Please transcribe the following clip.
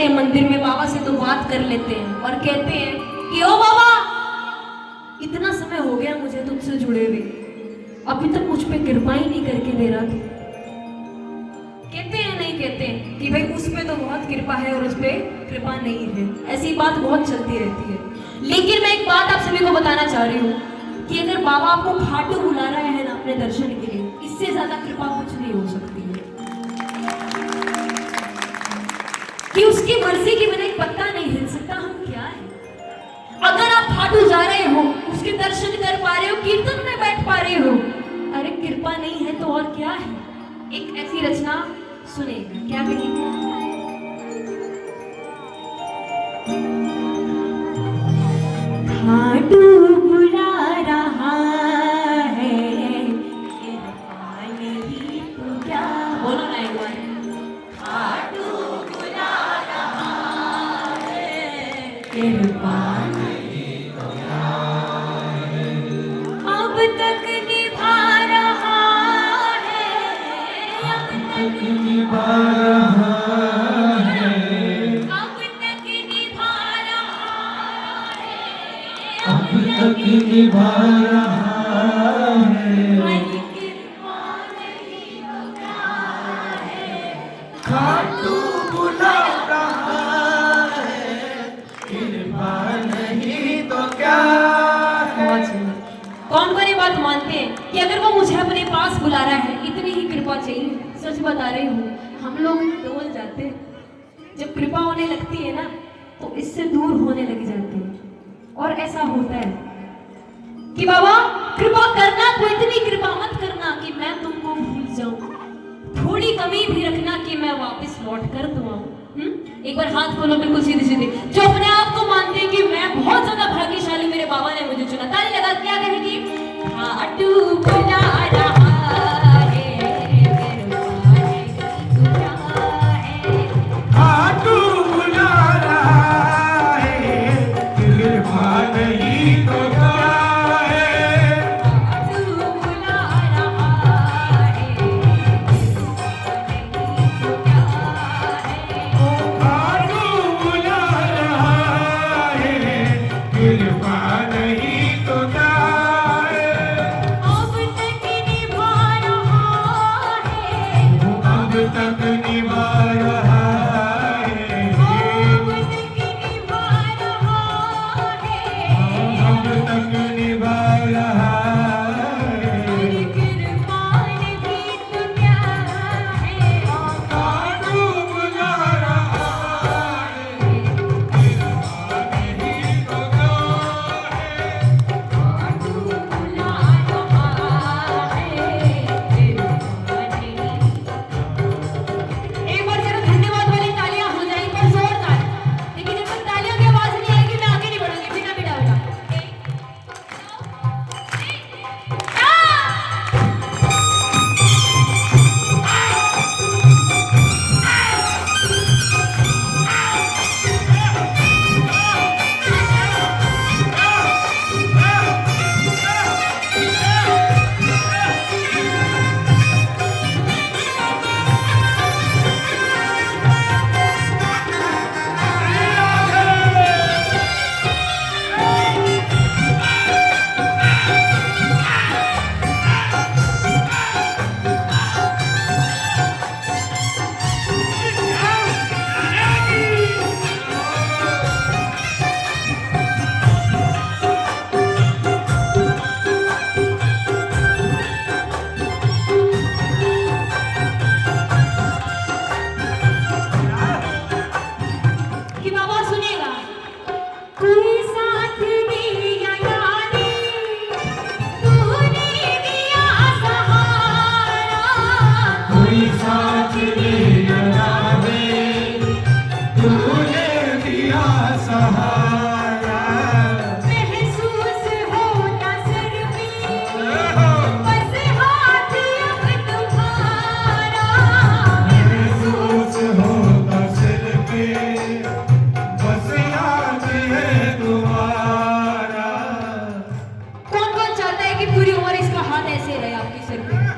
जाते हैं मंदिर में, बाबा से तो बात कर लेते हैं और कहते हैं कि ओ बाबा, इतना समय हो गया मुझे तुमसे जुड़े हुए, अभी तक मुझ पे कृपा ही नहीं करके दे रहा तू। कहते हैं नहीं कहते हैं कि भाई उस पे तो बहुत कृपा है और उस पे कृपा नहीं है, ऐसी बात बहुत चलती रहती है। लेकिन मैं एक बात आप सभी को बताना चाह रही हूँ कि अगर बाबा आपको खाटू बुला रहा है ना अपने दर्शन के लिए, इससे ज्यादा कृपा कुछ नहीं हो सकती है। कि उसकी मर्जी के बिना एक पत्ता नहीं हिल सकता, हम क्या है। अगर आप खाटू जा रहे हो, उसके दर्शन कर पा रहे हो, कीर्तन में बैठ पा रहे हो, अरे कृपा नहीं है तो और क्या है। एक ऐसी रचना सुने, क्या कहेंगे। खाटू बुला रहा है, कृपा नहीं तो क्या। बोलो ना एक बार। खाटू बुला रहा है, कृपा नहीं तो क्या है। अब तक निभा रहा है, अब तक निभा रहा है, अब तक निभा रहा है, अब तक निभा रहा है। कृपा नहीं तो क्या है। खाटू बुला रहा है, कृपा नहीं तो क्या है। कौन कौन ये बात मानते हैं कि अगर वो मुझे अपने पास बुला रहा है, इतनी ही कृपा चाहिए। सच बता रही हूँ, हम लोग डोल जाते हैं। जब कृपा होने लगती है ना तो इससे दूर होने लग जाते हैं। और ऐसा होता है कि बाबा कृपा करना, तो इतनी कृपा मत करना कि मैं तुमको भूल जाऊं, थोड़ी कमी भी रखना कि मैं वापस लौट कर दूं। एक बार हाथ खोलो बिल्कुल सीधे सीधे, जो अपने आप को मानते हैं कि मैं बहुत ज्यादा भाग्यशाली, मेरे बाबा ने मुझे चुना। ताली लगा, क्या कहेगी। खाटू बुला रहा है, खाटू बुला रहा है, कृपा नहीं तो क्या है। खाटू बुला रहा है, खाटू बुला रहा है, कृपा नहीं तो क्या है। अब तक निभा रहा है, अब तक निभा रहा है, अब तक निभा रहा है, अब तक निभा रहा है। कृपा नहीं तो क्या है। खाटू बुला रहा है, कृपा नहीं तो क्या है। खाटू बुला रहा है, कृपा नहीं। एक बार जरा धन्यवाद वाली तालियां हो जाएं पर जोरदार। लेकिन जब तक तालियों की आवाज नहीं आएगी मैं आगे नहीं बढ़ूंगी, बिना बिना बिना। कि बाबा सुनेगा। कोई साथ दिया यारी, तूने दिया सहारा। कोई साथ दिया रे, तूने दिया सहारा। महसूस होता सर पे, बस हाथ अब तुम्हारा। महसूस होता सिर पे, बस याद है तुम्हारा। कौन कौन चाहता है कि पूरी उम्र इसका हाथ ऐसे रहे आपके सिर पे।